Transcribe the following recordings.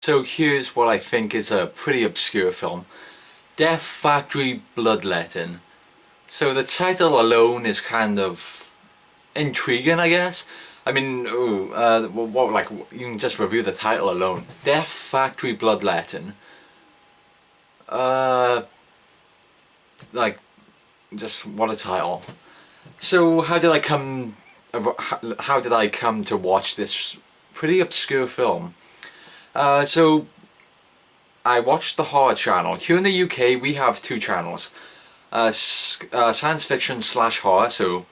So here's what I think is a pretty obscure film. Death Factory Bloodletting. So the title alone is kind of intriguing, I guess. I mean, you can just review the title alone. Death Factory Bloodletting. Just what a title. So how did I come to watch this pretty obscure film? So I watched the horror channel. Here in the UK we have two channels. Science fiction / horror, so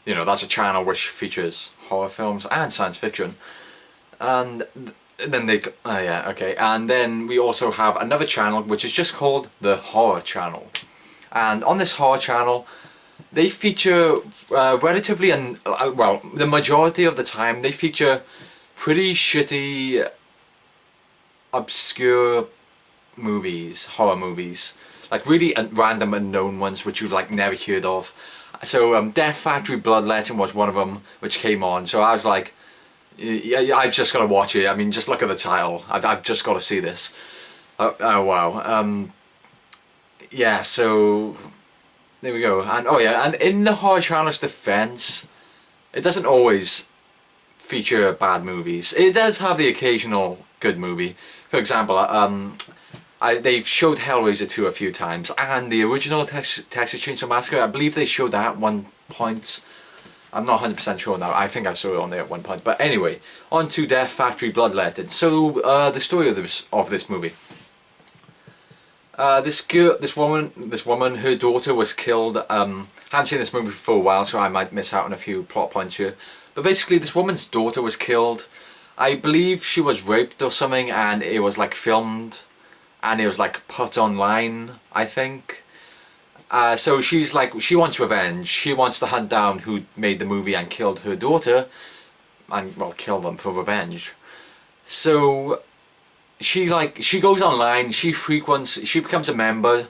you know that's a channel which features horror films and science fiction. And then and then we also have another channel which is just called the horror channel. And on this horror channel they feature relatively, the majority of the time they feature pretty shitty, obscure movies, horror movies, like really random unknown ones which you've like never heard of. So Death Factory Bloodletting was one of them which came on, so I was like, yeah, I've just got to watch it. I mean, just look at the title, I've just got to see this. Oh wow. Yeah, so there we go. And and in the horror channel's defense, it doesn't always feature bad movies. It does have the occasional good movie. For example, they've showed Hellraiser 2 a few times, and the original Texas Chainsaw Massacre, I believe they showed that at one point. I'm not 100% sure now, I think I saw it on there at one point. But anyway, on to Death Factory Bloodletting. So, the story of this movie. This woman, her daughter was killed. I haven't seen this movie for a while, so I might miss out on a few plot points here. But basically, this woman's daughter was killed. I believe she was raped or something, and it was like filmed, and it was like put online, I think. So she wants revenge. She wants to hunt down who made the movie and killed her daughter, and well, kill them for revenge. So she goes online. She becomes a member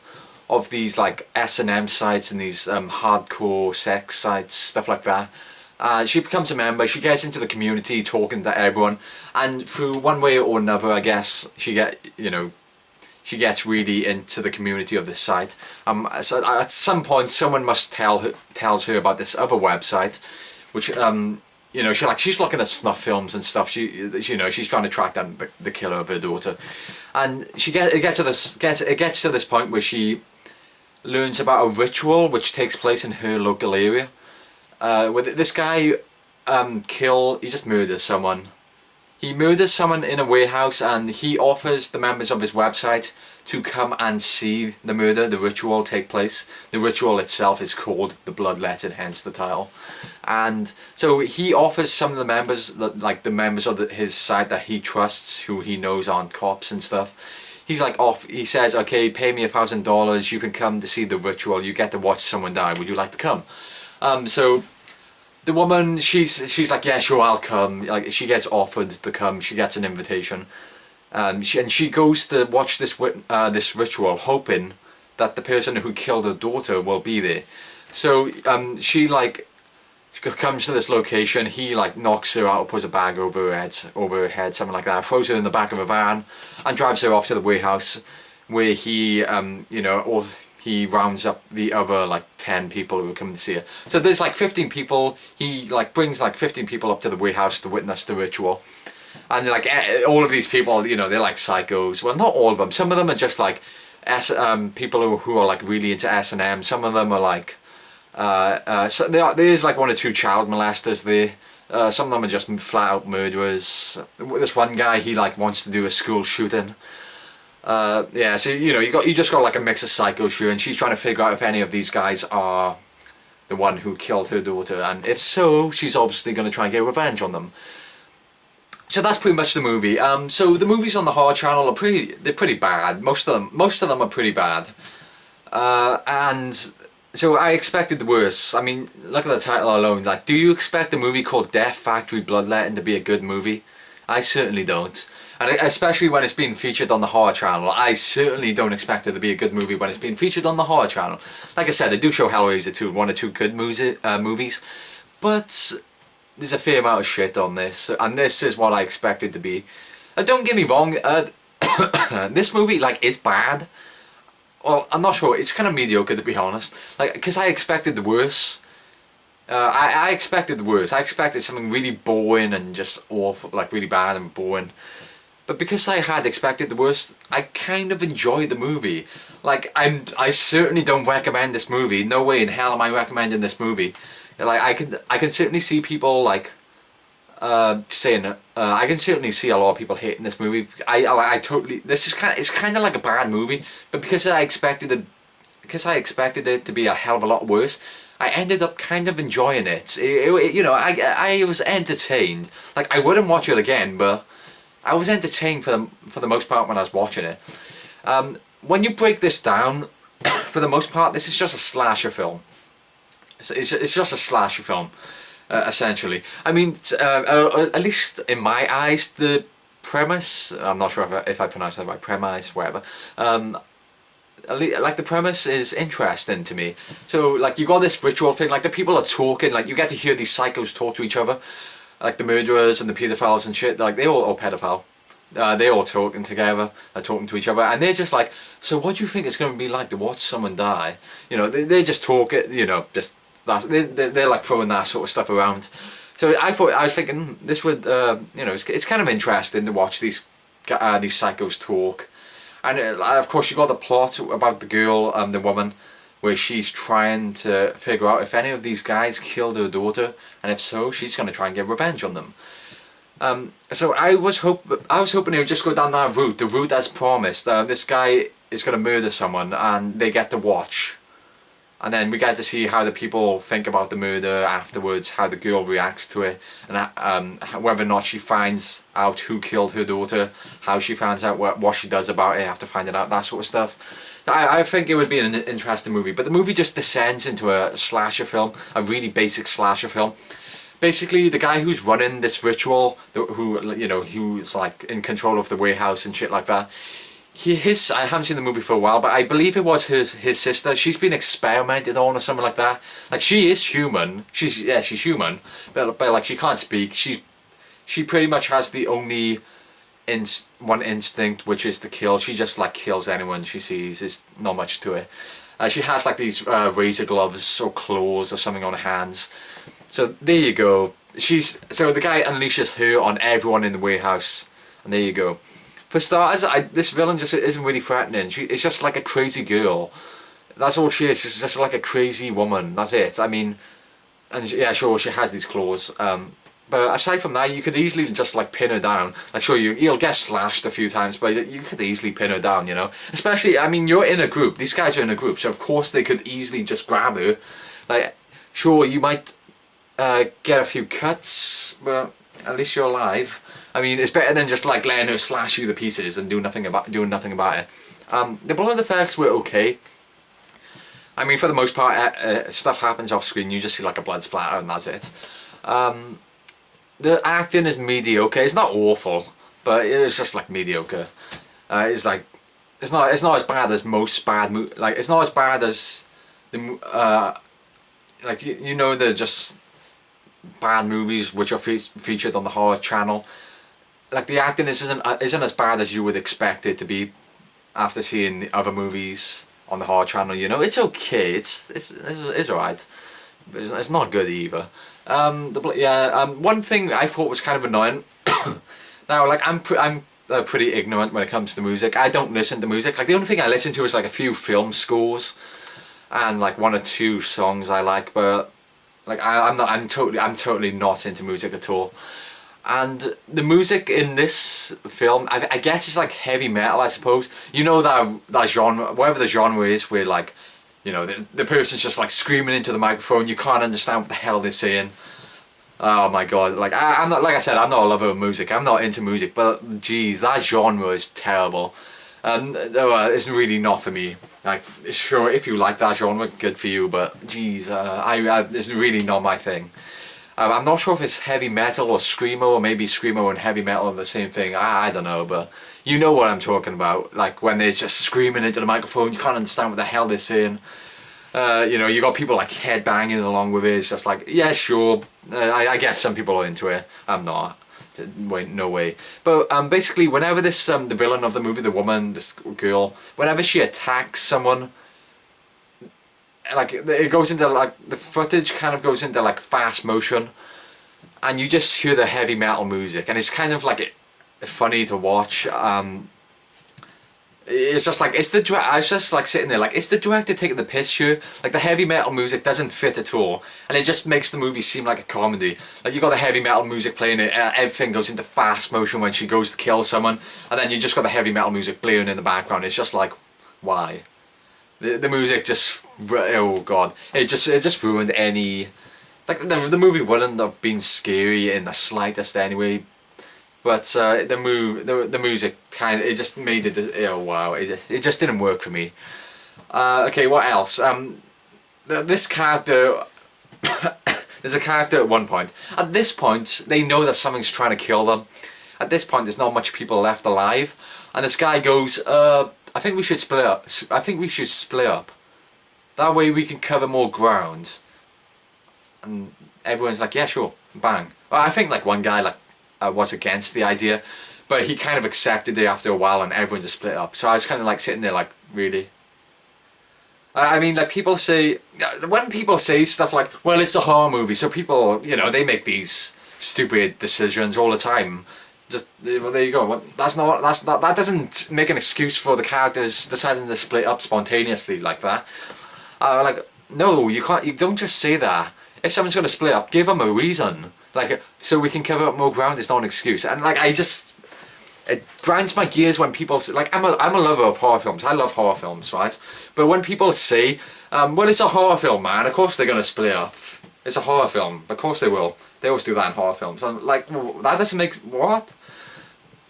of these like S&M sites and these hardcore sex sites, stuff like that. She becomes a member, she gets into the community talking to everyone, and through one way or another, I guess, she gets really into the community of this site. So at some point someone must tells her about this other website, which she's looking at snuff films and stuff. She's trying to track down the killer of her daughter, and it gets to this point where she learns about a ritual which takes place in her local area. This guy he just murders someone. He murders someone in a warehouse, and he offers the members of his website to come and see the ritual take place. The ritual itself is called the Bloodletting, hence the title. And so he offers some of the members, like the members of his site that he trusts, who he knows aren't cops and stuff. He says, okay, pay me $1,000, you can come to see the ritual, you get to watch someone die, would you like to come? So the woman, she's like, yeah, sure, I'll come. Like, she gets offered to come, she gets an invitation, and she goes to watch this ritual, hoping that the person who killed her daughter will be there. So she comes to this location. He like knocks her out, or puts a bag over her head, something like that, throws her in the back of a van, and drives her off to the warehouse, where he he rounds up the other like 10 people who are coming to see her. So there's like 15 people. He like brings like 15 people up to the warehouse to witness the ritual. And like all of these people, they're like psychos. Well, not all of them. Some of them are just like people who are like really into S&M. Some of them are like so there's like 1 or 2 child molesters there. Some of them are just flat out murderers. This one guy, he like wants to do a school shooting. Yeah, so you just got like a mix of psychos here, and she's trying to figure out if any of these guys are the one who killed her daughter, and if so, she's obviously going to try and get revenge on them. So that's pretty much the movie. So the movies on the horror channel are pretty bad. Most of them are pretty bad. And so I expected the worst. I mean, look at the title alone. Like, do you expect a movie called Death Factory Bloodletting to be a good movie? I certainly don't. And especially when it's being featured on the horror channel, I certainly don't expect it to be a good movie when it's being featured on the horror channel. Like I said, they do show Hellraiser 2, 1 or 2 good movies, but there's a fair amount of shit on this, and this is what I expected to be. Don't get me wrong, This movie, like, is bad. Well, I'm not sure. It's kind of mediocre, to be honest. Like, because I expected the worst. I expected the worst. I expected something really boring and just awful, like really bad and boring. But because I had expected the worst, I kind of enjoyed the movie. Like, I certainly don't recommend this movie. No way in hell am I recommending this movie. Like, I can certainly see people like saying I can certainly see a lot of people hating this movie. I totally, it's kind of like a bad movie, but because I expected it to be a hell of a lot worse, I ended up kind of enjoying it. You know, I was entertained. Like, I wouldn't watch it again, but I was entertained for the most part when I was watching it. When you break this down, for the most part, this is just a slasher film. It's just a slasher film, essentially. I mean, at least in my eyes, the premise, I'm not sure if I pronounced that right, premise, whatever. Like, the premise is interesting to me. So, like, you got this ritual thing, like, the people are talking, like, you get to hear these psychos talk to each other, like the murderers and the pedophiles and shit, like, they all, or pedophile, they're all talking together, talking to each other, and they're just like, so what do you think it's going to be like to watch someone die? You know, they just talk it, you know, just, they're like throwing that sort of stuff around. So I was thinking, this would, you know, it's kind of interesting to watch these psychos talk. And of course you got the plot about the girl, the woman, where she's trying to figure out if any of these guys killed her daughter, and if so, she's going to try and get revenge on them. So I was hoping they would just go down that route, the route as promised. This guy is going to murder someone, and they get to watch. And then we get to see how the people think about the murder afterwards, how the girl reacts to it, and whether or not she finds out who killed her daughter, how she finds out what she does about it after finding out, that sort of stuff. I think it would be an interesting movie, but the movie just descends into a slasher film, a really basic slasher film. Basically, the guy who's running this ritual, who, you know, who's like in control of the warehouse and shit like that, I haven't seen the movie for a while, but I believe it was his sister. She's been experimented on or something like that. Like, she is human. She's human, but like, she can't speak. She pretty much has the only one instinct, which is to kill. She just like kills anyone she sees. There's not much to it. She has like these razor gloves or claws or something on her hands. So there you go. So the guy unleashes her on everyone in the warehouse, and there you go. For starters, this villain just isn't really threatening. It's just like a crazy girl. That's all she is. She's just like a crazy woman. That's it. I mean, and yeah, sure, she has these claws. But aside from that, you could easily just like pin her down. Like, sure, you'll get slashed a few times, but you could easily pin her down, you know. Especially, I mean, you're in a group. These guys are in a group, so of course they could easily just grab her. Like, sure, you might get a few cuts, but at least you're alive. I mean, it's better than just like letting her slash you to pieces and doing nothing about it. The blood effects were okay. I mean, for the most part, stuff happens off screen. You just see like a blood splatter, and that's it. The acting is mediocre. It's not awful, but it's just like mediocre. It's like it's not as bad as most bad like, it's not as bad as the like, you know, they're just bad movies which are featured on the horror channel. Like, the acting isn't as bad as you would expect it to be after seeing the other movies on the horror channel. You know, it's okay. It's alright. But it's not good either. One thing I thought was kind of annoying. Now, like, I'm pretty ignorant when it comes to music. I don't listen to music. Like, the only thing I listen to is like a few film scores and like one or two songs I like. But like, I'm totally not into music at all. And the music in this film, I guess it's like heavy metal, I suppose. You know, that genre, whatever the genre is, where like, you know, the person's just like screaming into the microphone, you can't understand what the hell they're saying. Oh my god, like, I'm not, like I said, I'm not a lover of music, I'm not into music, but geez, that genre is terrible. It's really not for me. Like, sure, if you like that genre, good for you, but geez, it's really not my thing. I'm not sure if it's heavy metal or screamo, or maybe screamo and heavy metal are the same thing. I don't know, but you know what I'm talking about. Like, when they're just screaming into the microphone, you can't understand what the hell they're saying. You know, you got people like headbanging along with it. It's just like, yeah, sure. I guess some people are into it. I'm not. Wait, no way. But basically, whenever this the villain of the movie, the woman, this girl, whenever she attacks someone, like it goes into like the footage kind of goes into like fast motion, and you just hear the heavy metal music, and it's kind of like funny to watch. It's just like I was just like sitting there like, is the director taking the piss here? Like the heavy metal music doesn't fit at all, and it just makes the movie seem like a comedy. Like you got the heavy metal music playing, everything goes into fast motion when she goes to kill someone, and then you just got the heavy metal music blaring in the background. It's just like, why? The music just, oh god, it just ruined any, like the movie wouldn't have been scary in the slightest anyway. But the music kind of, it just made it, oh wow, it just didn't work for me. Okay, what else? This character, there's a character at one point. At this point, they know that something's trying to kill them. At this point, there's not much people left alive, and this guy goes, I think we should split up. I think we should split up. That way we can cover more ground. And everyone's like, yeah, sure, bang. Well, I think like one guy like was against the idea, but he kind of accepted it after a while, and everyone just split up. So I was kind of like sitting there like, really? I mean, like people say, when people say stuff like, well, it's a horror movie, so people, you know, they make these stupid decisions all the time. Just, well, there you go. That doesn't make an excuse for the characters deciding to split up spontaneously like that. Like, no, you can't. You don't just say that. If someone's going to split up, give them a reason. Like, so we can cover up more ground. It's not an excuse. And like, it grinds my gears when people say, like, I'm a lover of horror films. I love horror films, right? But when people say, well, it's a horror film, man. Of course they're going to split up. It's a horror film. Of course they will. They always do that in horror films. I'm like, well, that doesn't make... What?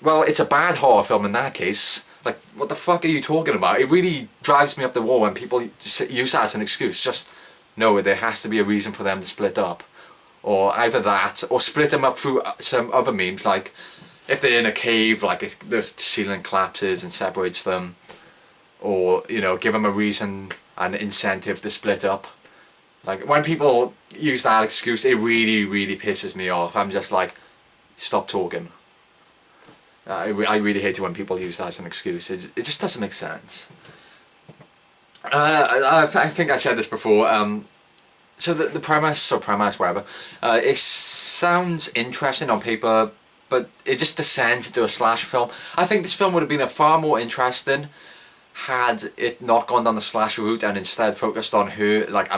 Well, it's a bad horror film in that case. Like, what the fuck are you talking about? It really drives me up the wall when people just use that as an excuse. Just, no, there has to be a reason for them to split up. Or either that, or split them up through some other memes, like if they're in a cave, like the ceiling collapses and separates them. Or, you know, give them a reason, an incentive to split up. Like, when people use that excuse, it really, really pisses me off. I'm just like, stop talking. I really hate it when people use that as an excuse. It just doesn't make sense. I think I said this before. So the premise, whatever, it sounds interesting on paper, but it just descends into a slasher film. I think this film would have been far more interesting had it not gone down the slasher route and instead focused on her, like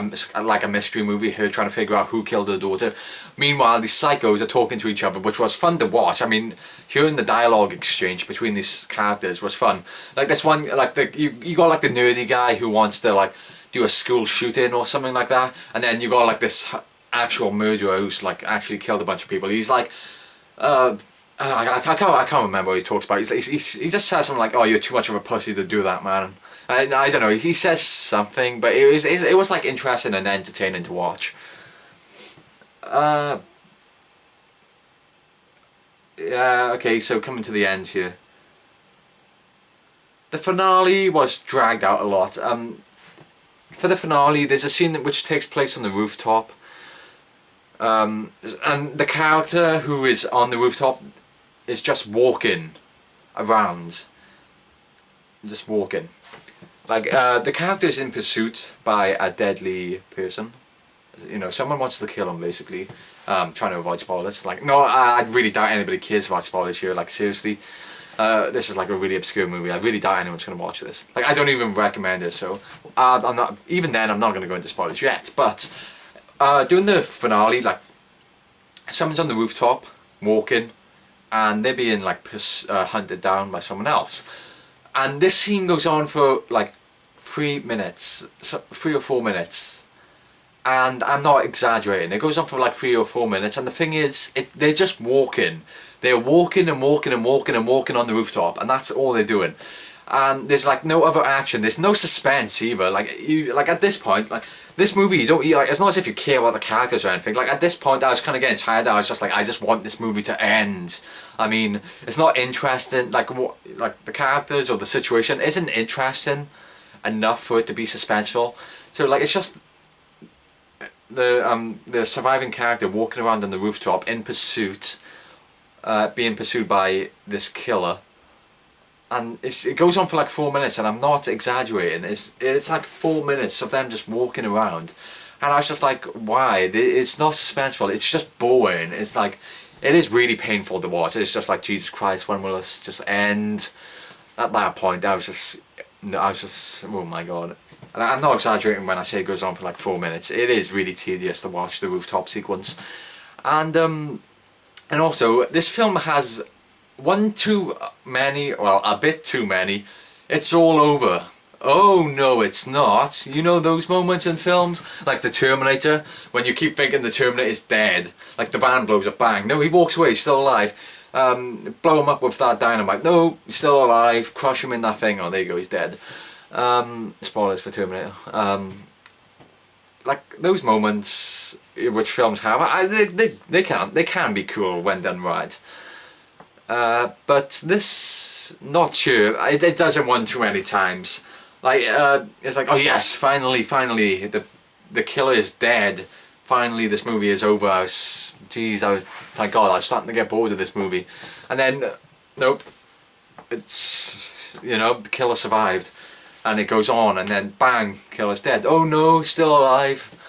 a mystery movie, her trying to figure out who killed her daughter. Meanwhile, these psychos are talking to each other, which was fun to watch. I mean, hearing the dialogue exchange between these characters was fun. Like this one, like you got like the nerdy guy who wants to like do a school shooting or something like that, and then you got like this actual murderer who's like actually killed a bunch of people. He's like, I can't remember what he talks about. He just says something like, "Oh, you're too much of a pussy to do that, man." I don't know. He says something, but it was like interesting and entertaining to watch. Yeah. Okay. So coming to the end here, the finale was dragged out a lot. For the finale, there's a scene which takes place on the rooftop. And the character who is on the rooftop is just walking around. Just walking. Like, the character is in pursuit by a deadly person. You know, someone wants to kill him, basically. Trying to avoid spoilers. Like, no, I really doubt anybody cares about spoilers here. Like, seriously. This is like a really obscure movie. I really doubt anyone's going to watch this. Like, I don't even recommend it, so... I'm not... Even then, I'm not going to go into spoilers yet. But, during the finale, like... Someone's on the rooftop, walking, and they're being, like, hunted down by someone else. And this scene goes on for, like, 3 minutes. 3 or 4 minutes. And I'm not exaggerating. It goes on for, like, 3 or 4 minutes. And the thing is, they're just walking. They're walking and walking and walking and walking on the rooftop, and that's all they're doing. And there's like no other action. There's no suspense either. Like at this point, like this movie, like it's not as if you care about the characters or anything. Like at this point, I was kind of getting tired. I was just like, I just want this movie to end. I mean, it's not interesting. Like the characters or the situation isn't interesting enough for it to be suspenseful. So like it's just the surviving character walking around on the rooftop in pursuit being pursued by this killer. And it goes on for like 4 minutes, and I'm not exaggerating. It's like 4 minutes of them just walking around, and I was just like, why? It's not suspenseful. It's just boring. It's like, it is really painful to watch. It's just like, Jesus Christ, when will this just end? At that point, I was just, oh my god. And I'm not exaggerating when I say it goes on for like 4 minutes. It is really tedious to watch the rooftop sequence, and also this film has one too many, well, a bit too many. It's all over. Oh no, it's not. You know those moments in films? Like the Terminator, when you keep thinking the Terminator is dead. Like the van blows up, bang. No, he walks away, he's still alive. Blow him up with that dynamite. No, he's still alive. Crush him in that thing. Oh, there you go, he's dead. Spoilers for Terminator. Like those moments which films have, they can be cool when done right. But this, not sure. It does it one too many times. Like, it's like, oh yes, finally, the killer is dead. Finally, this movie is over. Thank God, I was starting to get bored of this movie. And then, nope, it's, you know, the killer survived. And it goes on, and then bang, killer's dead. Oh no, still alive.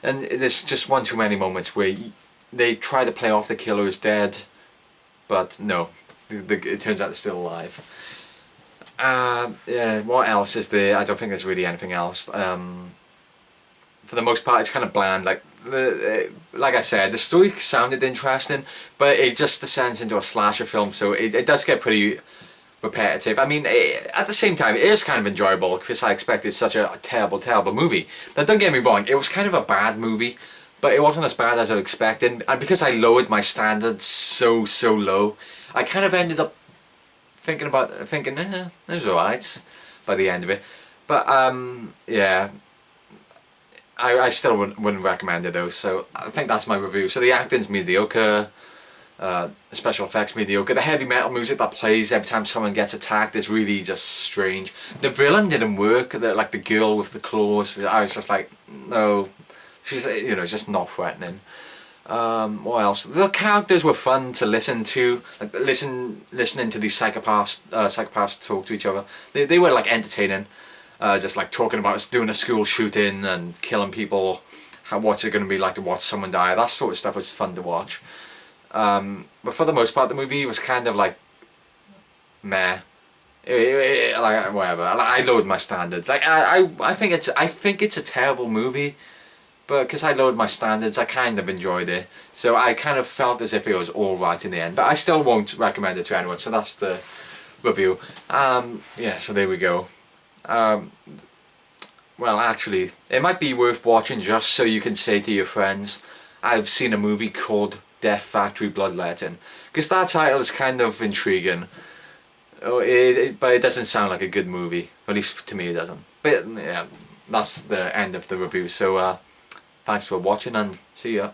And there's just one too many moments where they try to play off the killer is dead, but no, it turns out they're still alive. Yeah, what else is there? I don't think there's really anything else. For the most part, it's kind of bland. Like I said, the story sounded interesting, but it just descends into a slasher film, so it does get pretty repetitive. I mean, at the same time, it is kind of enjoyable because I expected such a terrible, terrible movie. Now, don't get me wrong, it was kind of a bad movie, but it wasn't as bad as I was expecting, and because I lowered my standards so low, I kind of ended up thinking, it was alright by the end of it. But yeah, I still wouldn't recommend it though, so I think that's my review. So the acting's mediocre, the special effects mediocre, the heavy metal music that plays every time someone gets attacked is really just strange. The villain didn't work, like the girl with the claws, I was just like, no, she's, you know, just not threatening. What else? The characters were fun to listen to, like listening to these psychopaths talk to each other. They were like entertaining, just like talking about us doing a school shooting and killing people. What's it going to be like to watch someone die? That sort of stuff was fun to watch. But for the most part, the movie was kind of like meh. Like whatever. I lowered my standards. Like I think it's a terrible movie. But because I lowered my standards, I kind of enjoyed it. So I kind of felt as if it was alright in the end. But I still won't recommend it to anyone. So that's the review. Yeah, so there we go. Well, actually, it might be worth watching just so you can say to your friends, I've seen a movie called Death Factory Bloodletting. Because that title is kind of intriguing. But it doesn't sound like a good movie. At least to me it doesn't. But yeah, that's the end of the review. So thanks for watching and see ya.